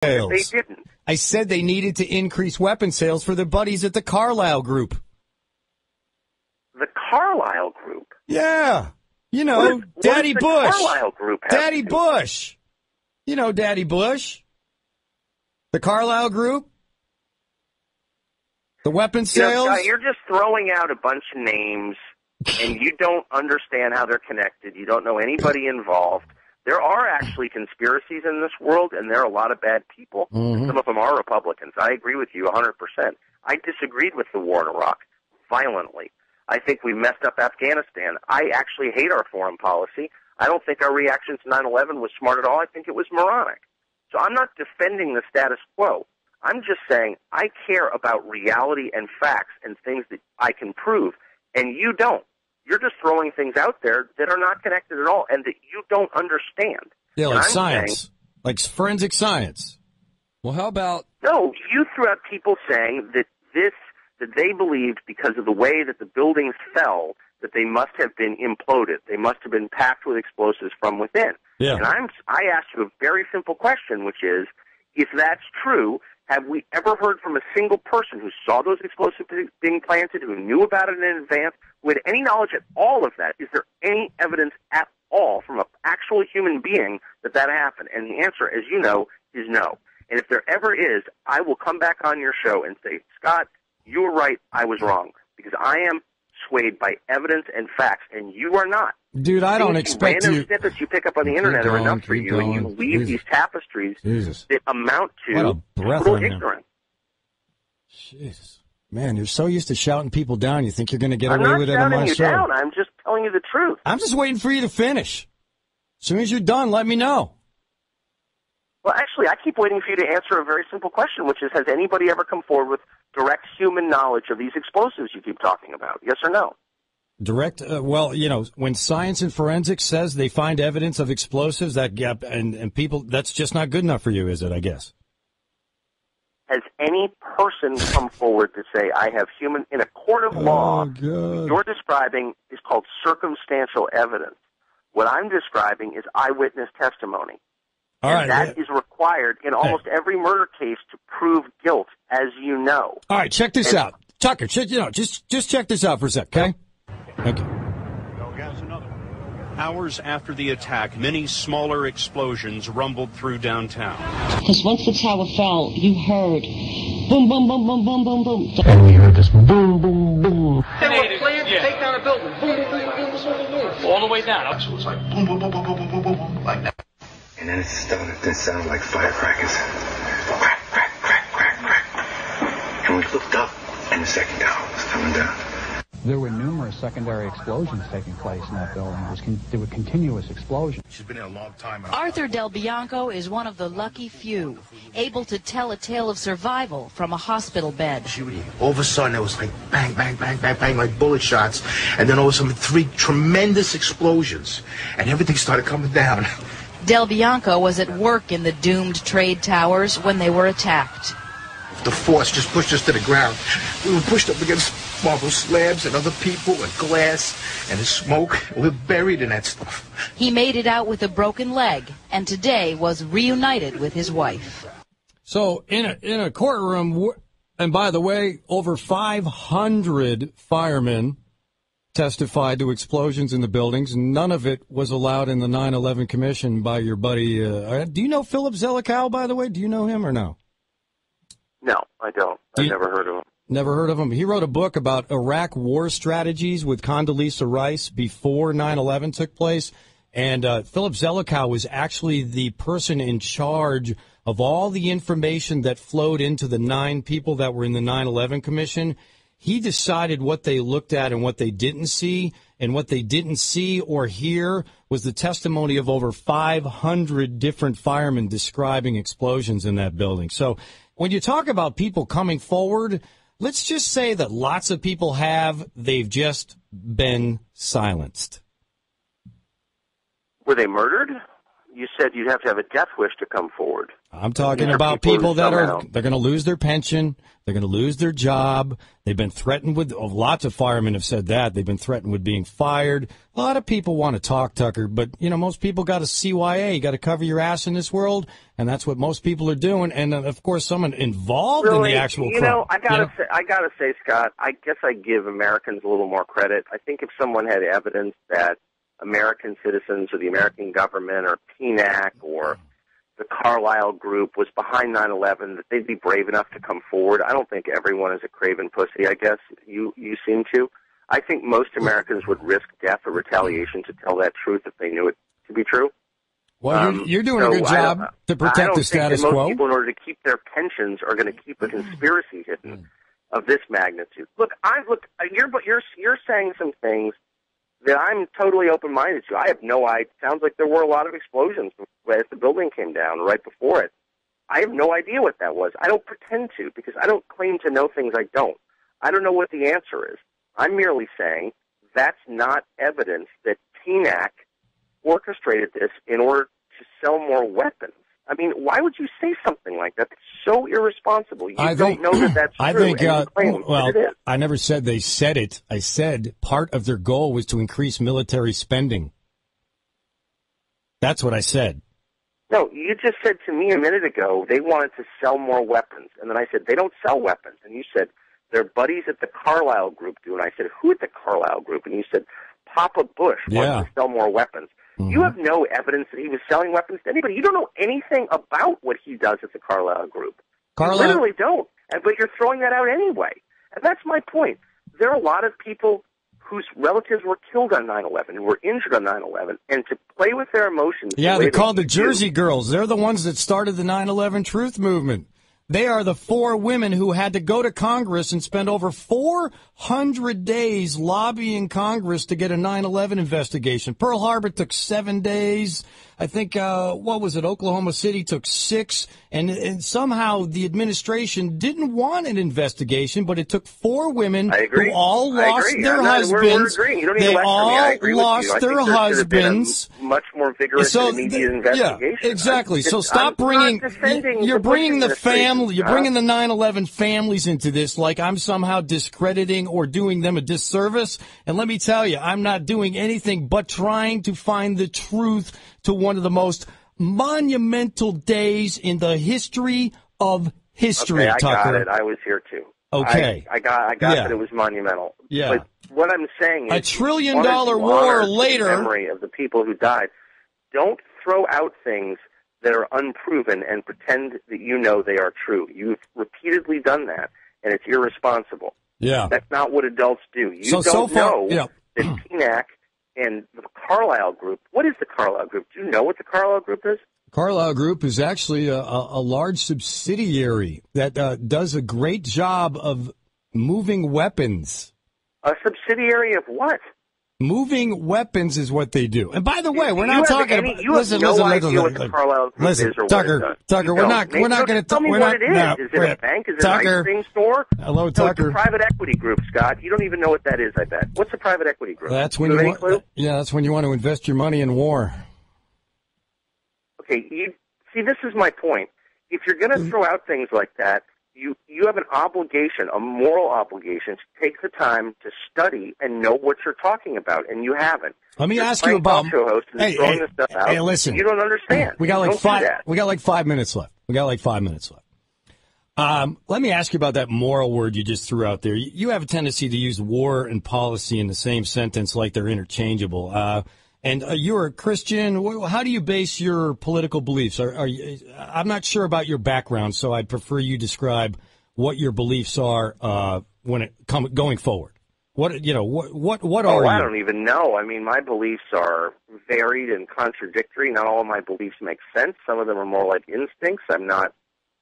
They didn't. I said they needed to increase weapon sales for their buddies at the Carlyle Group. The Carlyle Group? Yeah. You know, Daddy Bush. Carlyle Group Daddy Bush. You know Daddy Bush. The Carlyle Group. The weapon sales. You know, you're just throwing out a bunch of names, and you don't understand how they're connected. You don't know anybody involved. There are actually conspiracies in this world, and there are a lot of bad people. Mm-hmm. Some of them are Republicans. I agree with you 100%. I disagreed with the war in Iraq violently. I think we messed up Afghanistan. I actually hate our foreign policy. I don't think our reaction to 9/11 was smart at all. I think it was moronic. So I'm not defending the status quo. I'm just saying I care about reality and facts and things that I can prove, and you don't. You're just throwing things out there that are not connected at all and that you don't understand. Yeah, like science, like forensic science. Well, how about... No, you threw out people saying that they believed because of the way that the buildings fell that they must have been imploded. They must have been packed with explosives from within. Yeah. And I asked you a very simple question, which is, if that's true, have we ever heard from a single person who saw those explosives being planted, who knew about it in advance, who had any knowledge at all of that? Is there any evidence at all from an actual human being that happened? And the answer, as you know, is no. And if there ever is, I will come back on your show and say, Scott, you were right, I was wrong, because I am swayed by evidence and facts, and you are not. Dude, I don't expect random snippets you pick up on the internet are enough for you, and you leave these tapestries that amount to total ignorance. Jesus. Man, you're so used to shouting people down, you think you're going to get away with it on my show. I'm not shouting you down, I'm just telling you the truth. I'm just waiting for you to finish. As soon as you're done, let me know. Well, actually, I keep waiting for you to answer a very simple question, which is, has anybody ever come forward with direct human knowledge of these explosives you keep talking about? Yes or no? Direct, well, you know, when science and forensics says they find evidence of explosives, that gap, and people, that's just not good enough for you, is it, I guess? Has any person come forward to say, I have human, in a court of law, what you're describing is called circumstantial evidence. What I'm describing is eyewitness testimony. All right, that is required in almost every murder case to prove guilt, as you know. All right, check this out. Tucker, just check this out for a sec, okay? Okay. Hours after the attack, many smaller explosions rumbled through downtown. Because once the tower fell, you heard boom, boom, boom, boom, boom, boom, boom. And we heard this boom, boom, boom. They were planned to take down a building. Boom, boom, boom, boom, boom, boom, boom. All the way down. So it was like boom, boom, boom, boom, boom, boom, boom, boom, like that. And then it started to sound like firecrackers. Crack, crack, crack, crack, crack. And we looked up, and the second tower was coming down. There were numerous secondary explosions taking place in that building. There were continuous explosions. She's been there a long time. Arthur Del Bianco is one of the lucky few, able to tell a tale of survival from a hospital bed. All of a sudden, it was like bang, bang, bang, bang, bang, like bullet shots. And then all of a sudden, 3 tremendous explosions. And everything started coming down. Del Bianco was at work in the doomed trade towers when they were attacked. The force just pushed us to the ground. We were pushed up against marble slabs and other people and glass and the smoke. We're buried in that stuff. He made it out with a broken leg and today was reunited with his wife. So in a courtroom, and by the way, over 500 firemen testified to explosions in the buildings. None of it was allowed in the 9/11 commission by your buddy. Do you know Philip Zelikow, by the way? Do you know him or no? No, I don't. I've never heard of him. Never heard of him. He wrote a book about Iraq war strategies with Condoleezza Rice before 9/11 took place. And Philip Zelikow was actually the person in charge of all the information that flowed into the 9 people that were in the 9/11 commission. He decided what they looked at and what they didn't see, and what they didn't see or hear was the testimony of over 500 different firemen describing explosions in that building. So when you talk about people coming forward, let's just say that lots of people have. They've just been silenced. Were they murdered? You said you'd have to have a death wish to come forward. I'm talking about people that they're going to lose their pension. They're going to lose their job. They've been threatened with, lots of firemen have said that. They've been threatened with being fired. A lot of people want to talk, Tucker, but, most people got a CYA. You got to cover your ass in this world, and that's what most people are doing. And, of course, someone involved in the actual crime. I gotta say, Scott, I guess I give Americans a little more credit. I think if someone had evidence that American citizens or the American government or PNAC or the Carlyle group was behind 9/11, that they'd be brave enough to come forward. I don't think everyone is a craven pussy, I guess. You seem to. I think most Americans would risk death or retaliation to tell that truth if they knew it to be true. Well, you're doing a good job to protect the status quo. Most people, in order to keep their pensions, are going to keep a conspiracy hidden of this magnitude. Look, you're saying some things that I'm totally open-minded to. I have no idea. It sounds like there were a lot of explosions as the building came down right before it. I have no idea what that was. I don't pretend to, because I don't claim to know things I don't. I don't know what the answer is. I'm merely saying that's not evidence that PNAC orchestrated this in order to sell more weapons. I mean, why would you say something like that? It's so irresponsible. You don't know that that's true. I think, it is. I never said they said it. I said part of their goal was to increase military spending. That's what I said. No, you just said to me a minute ago they wanted to sell more weapons. And then I said, they don't sell weapons. And you said, their buddies at the Carlyle group do. And I said, who at the Carlyle group? And you said, Papa Bush wants to sell more weapons. Mm-hmm. You have no evidence that he was selling weapons to anybody. You don't know anything about what he does at the Carlyle group. You literally don't. But you're throwing that out anyway. And that's my point. There are a lot of people whose relatives were killed on 9/11, who were injured on 9/11, and to play with their emotions. Yeah, they're called the Jersey Girls. They're the ones that started the 9/11 truth movement. They are the 4 women who had to go to Congress and spend over 400 days lobbying Congress to get a 9/11 investigation. Pearl Harbor took 7 days. I think, Oklahoma City took 6. And somehow the administration didn't want an investigation, but it took 4 women who all lost their husbands. We're agreeing. You don't need they to lecture all me. I agree lost with you. their husbands. Much more vigorous and immediate investigation. Yeah, exactly. So stop bringing. You're bringing the family. You're bringing the 9/11 families into this, like I'm somehow discrediting or doing them a disservice. And let me tell you, I'm not doing anything but trying to find the truth to one of the most monumental days in the history of history. Okay, I Tucker. got it. I was here too. Okay, I got that it was monumental. Yeah. But what I'm saying is, $1 trillion war later. In memory of the people who died. Don't throw out things that are unproven and pretend that you know they are true. You've repeatedly done that, and it's irresponsible. Yeah. That's not what adults do. You don't know that PNAC and the Carlyle Group. What is the Carlyle Group? Do you know what the Carlyle Group is? Carlyle Group is actually a large subsidiary that does a great job of moving weapons. A subsidiary of what? Moving weapons is what they do. And by the way, we're not talking about. Listen, what the Carlyle Group is or Tucker, we're not going to tell me what it is. Is it a bank? Is it an ice cream store? Hello, Tucker. It's a private equity group, Scott. You don't even know what that is, I bet. What's a private equity group? That's when you want. Yeah, that's when you want to invest your money in war. Okay, see, this is my point. If you're going to throw out things like that, you have an obligation, a moral obligation, to take the time to study and know what you're talking about, and you haven't. Let me ask you about. Hey, listen. You don't understand. We got like 5 minutes left. Let me ask you about that moral word you just threw out there. You have a tendency to use war and policy in the same sentence like they're interchangeable. And you're a Christian. How do you base your political beliefs? I'm not sure about your background, so I'd prefer you describe what your beliefs are going forward. What are you? I don't even know. I mean, my beliefs are varied and contradictory. Not all of my beliefs make sense. Some of them are more like instincts. I'm not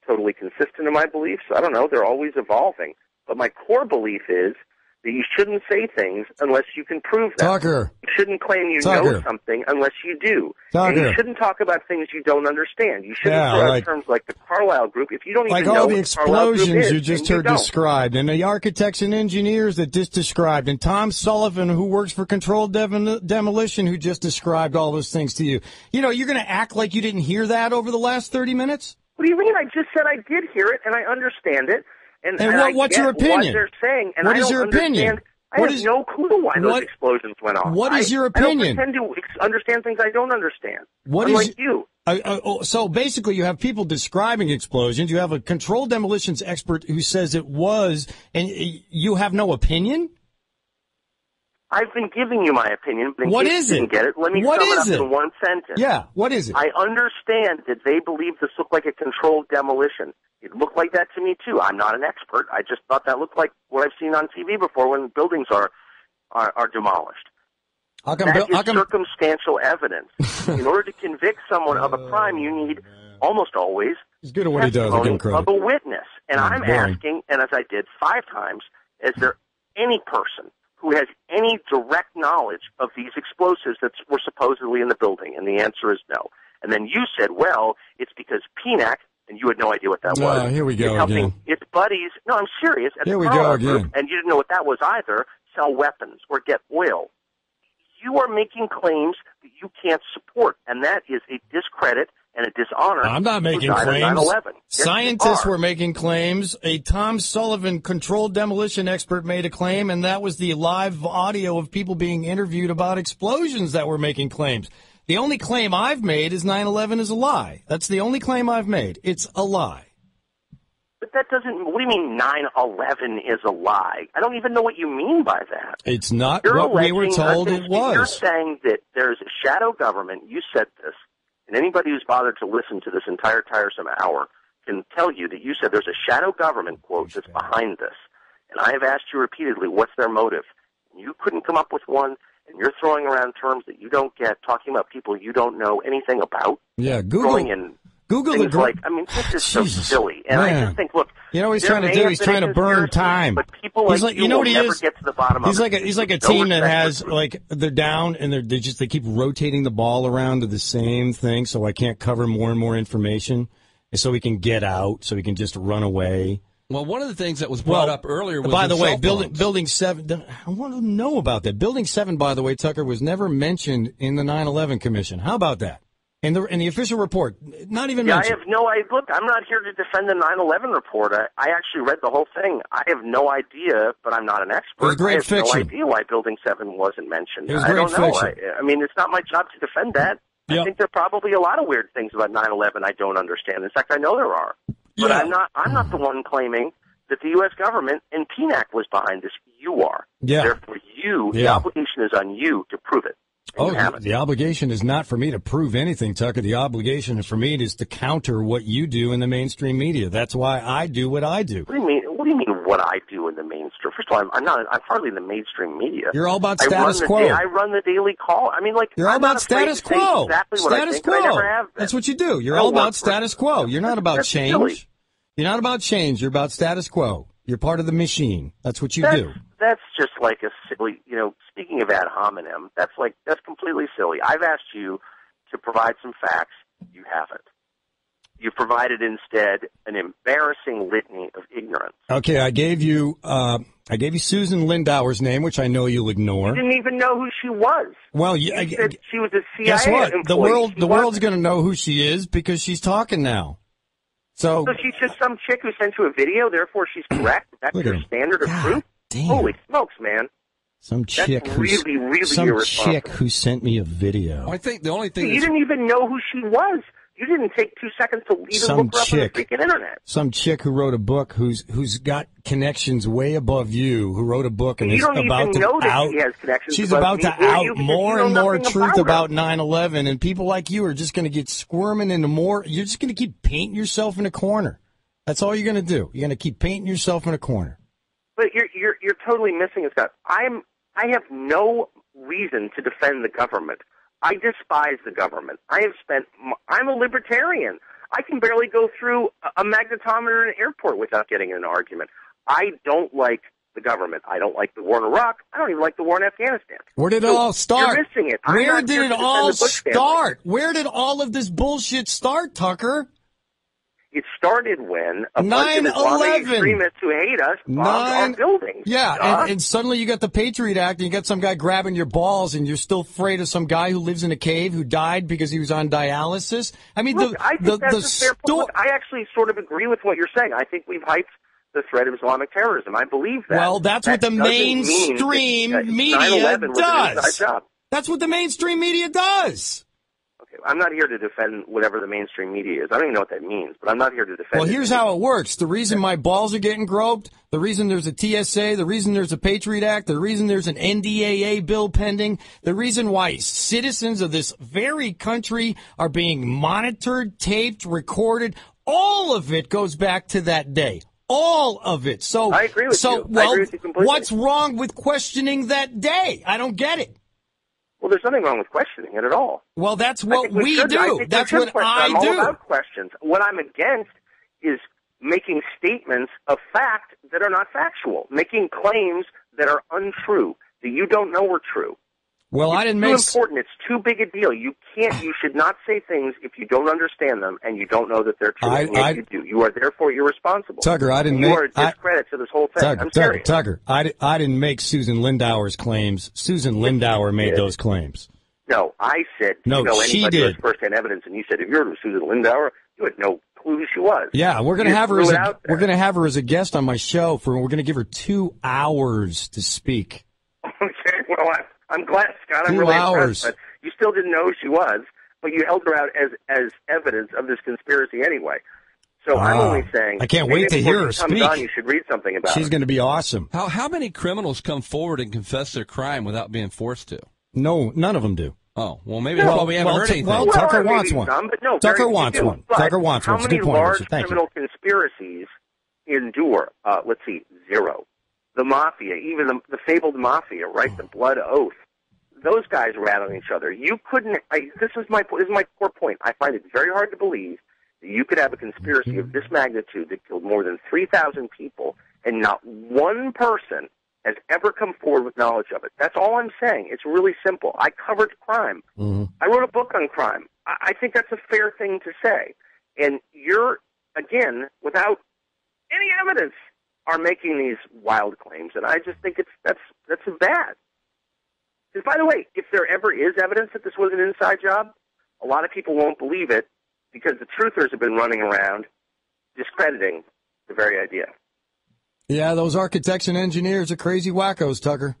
totally consistent in my beliefs. I don't know. They're always evolving. But my core belief is that you shouldn't say things unless you can prove them. Tucker. You shouldn't claim you Tucker. know something unless you do. Tucker. And you shouldn't talk about things you don't understand. You shouldn't throw out terms like the Carlyle group if you don't even know all what the the Carlyle group explosions is, you just and heard don't. described, and the architects and engineers that just described, and Tom Sullivan, who works for Controlled Demolition, who just described all those things to you. You know, you're going to act like you didn't hear that over the last 30 minutes? What do you mean? I just said I did hear it, and I understand it. And what's I your get opinion? What they're saying, and What I is don't your opinion? understand. I have no clue why those explosions went off. What is your opinion? I don't pretend to understand things I don't understand. Unlike you. So basically, you have people describing explosions. You have a controlled demolitions expert who says it was, and you have no opinion? I've been giving you my opinion, but in what case is you it? didn't get it, let me what sum it is up it? in one sentence. Yeah, what is it? I understand that they believe this looked like a controlled demolition. It looked like that to me, too. I'm not an expert. I just thought that looked like what I've seen on TV before when buildings are demolished. That is circumstantial evidence. In order to convict someone of a crime, you need almost always He's good at what he does. I give him credit. of a witness. And I'm asking, and as I did 5 times, is there any person who has any direct knowledge of these explosives that were supposedly in the building? And the answer is no. And then you said, well, it's because PNAC, and you had no idea what that was. Here we go again. Its buddies, no, I'm serious, at here the we go again. Group, and you didn't know what that was either, sell weapons or get oil. You are making claims that you can't support, and that is a discredit and a dishonor. I'm not making claims. Yes, scientists were making claims. A Tom Sullivan controlled demolition expert made a claim, and that was the live audio of people being interviewed about explosions that were making claims. The only claim I've made is 9/11 is a lie. That's the only claim I've made. It's a lie. But that doesn't, what do you mean 9/11 is a lie? I don't even know what you mean by that. It's not what we were told it was. You're saying that there's a shadow government. You said this, and anybody who's bothered to listen to this entire tiresome hour can tell you that you said there's a shadow government, quote, that's behind this. And I have asked you repeatedly, what's their motive? You couldn't come up with one. And you're throwing around terms that you don't get, talking about people you don't know anything about. Yeah, Google things like, I mean, this is so silly. And I just think, look, you know what he's trying to do? He's trying to burn time. But people like you know what he never get to the bottom of it. He's like a team that has, like, they're down and they keep rotating the ball around to the same thing, so I can't cover more and more information, and so we can get out, so we can just run away. Well, one of the things that was brought up earlier was by the way, Building 7, I want to know about that. Building 7, by the way, Tucker, was never mentioned in the 9/11 Commission. How about that? In the official report, not even mentioned. I have no idea. Look, I'm not here to defend the 9/11 report. I actually read the whole thing. I have no idea, but I'm not an expert. It was great fiction. I have no idea why Building 7 wasn't mentioned. It was great fiction. I mean, it's not my job to defend that. Yep. I think there are probably a lot of weird things about 9/11 I don't understand. In fact, I know there are. But I'm not the one claiming that the U.S. government and PNAC was behind this. You are. Yeah. Therefore, the obligation is on you to prove it. The obligation is not for me to prove anything, Tucker. The obligation for me is to counter what you do in the mainstream media. That's why I do what I do. What do you mean? What do you mean? What I do in the mainstream? First of all, I'm hardly in the mainstream media. You're all about status quo. I run the Daily Call. I mean, like you're all about status quo. Exactly what status I think, quo. I never have been. That's what you do. You're all about status quo. You're not about change. Silly. You're not about change. You're about status quo. You're part of the machine. That's what you do. That's just like a silly, speaking of ad hominem, that's completely silly. I've asked you to provide some facts. You haven't. You provided instead an embarrassing litany of ignorance. Okay, I gave you Susan Lindauer's name, which I know you'll ignore. You didn't even know who she was. Well, you said she was a CIA guess what? employee. The world's going to know who she is because she's talking now. So she's just some chick who sent you a video, therefore she's correct? That's your standard of truth? Damn. Holy smokes, man. Some chick who sent me a video. I think the only thing you didn't even know who she was. You didn't take 2 seconds to even look her up on the freaking internet. Some chick who wrote a book who's got connections way above you, who wrote a book and is about to out. She's about to out more and more truth about 9/11, and people like you are just going to get squirming into more. You're just going to keep painting yourself in a corner. That's all you're going to do. You're going to keep painting yourself in a corner. But you're totally missing it, Scott. I have no reason to defend the government. I despise the government. I'm a libertarian. I can barely go through a magnetometer in an airport without getting in an argument. I don't like the government. I don't like the war in Iraq. I don't even like the war in Afghanistan. Where did it all start? You're missing it. Where did it all start? Where did all of this bullshit start, Tucker? It started when a bunch of Islamic extremists who hate us bombed our buildings. Yeah, and suddenly you got the Patriot Act, and you got some guy grabbing your balls, and you're still afraid of some guy who lives in a cave who died because he was on dialysis. I mean, Look, I think that's a fair point. Look, I actually sort of agree with what you're saying. I think we've hyped the threat of Islamic terrorism. I believe that. Well, that's what the mainstream media does. That's what the mainstream media does. I'm not here to defend whatever the mainstream media is. I don't even know what that means, but I'm not here to defend. Well, here's how it works. The reason my balls are getting groped, the reason there's a TSA, the reason there's a Patriot Act, the reason there's an NDAA bill pending, the reason why citizens of this very country are being monitored, taped, recorded, all of it goes back to that day. All of it. So I agree with you. Well, I agree with you completely. What's wrong with questioning that day? I don't get it. Well, there's nothing wrong with questioning it at all. Well, that's what we do. That's what I do. I'm all about questions. What I'm against is making statements of fact that are not factual, making claims that are untrue, that you don't know are true. Well, I didn't make It's too important. It's too big a deal. You should not say things if you don't understand them and you don't know that they're true. And yet you do. You are therefore irresponsible. Tucker, I didn't you make. You are a discredit to this whole thing. I'm serious. Tucker, I didn't make Susan Lindauer's claims. Susan Lindauer made those claims. No, I said, no, she did. With first-hand evidence, and you said, if you're Susan Lindauer, you had no clue who she was. Yeah, we're gonna have her as a guest on my show. We're gonna give her 2 hours to speak. Okay, well, I'm glad, Scott. I'm really impressed. But you still didn't know who she was, but you held her out as evidence of this conspiracy anyway. So I'm only saying. I can't wait to hear her speak. On, you should read something about She's going to be awesome. How many criminals come forward and confess their crime without being forced to? No, none of them do. Oh, well, maybe that's why we haven't heard anything. Well, Tucker wants one. Some, but no, Tucker wants one. Tucker wants one. How many large criminal conspiracies endure? Let's see, 0. The mafia, even the fabled mafia, right? The blood oath. Those guys rat on each other. You couldn't. This is my core point. I find it very hard to believe that you could have a conspiracy of this magnitude that killed more than 3,000 people, and not one person has ever come forward with knowledge of it. That's all I'm saying. It's really simple. I covered crime. Mm-hmm. I wrote a book on crime. I think that's a fair thing to say. And you're, again, without any evidence, are making these wild claims, and I just think that's bad. Because, by the way, if there ever is evidence that this was an inside job, a lot of people won't believe it because the truthers have been running around discrediting the very idea. Yeah, those architects and engineers are crazy wackos, Tucker.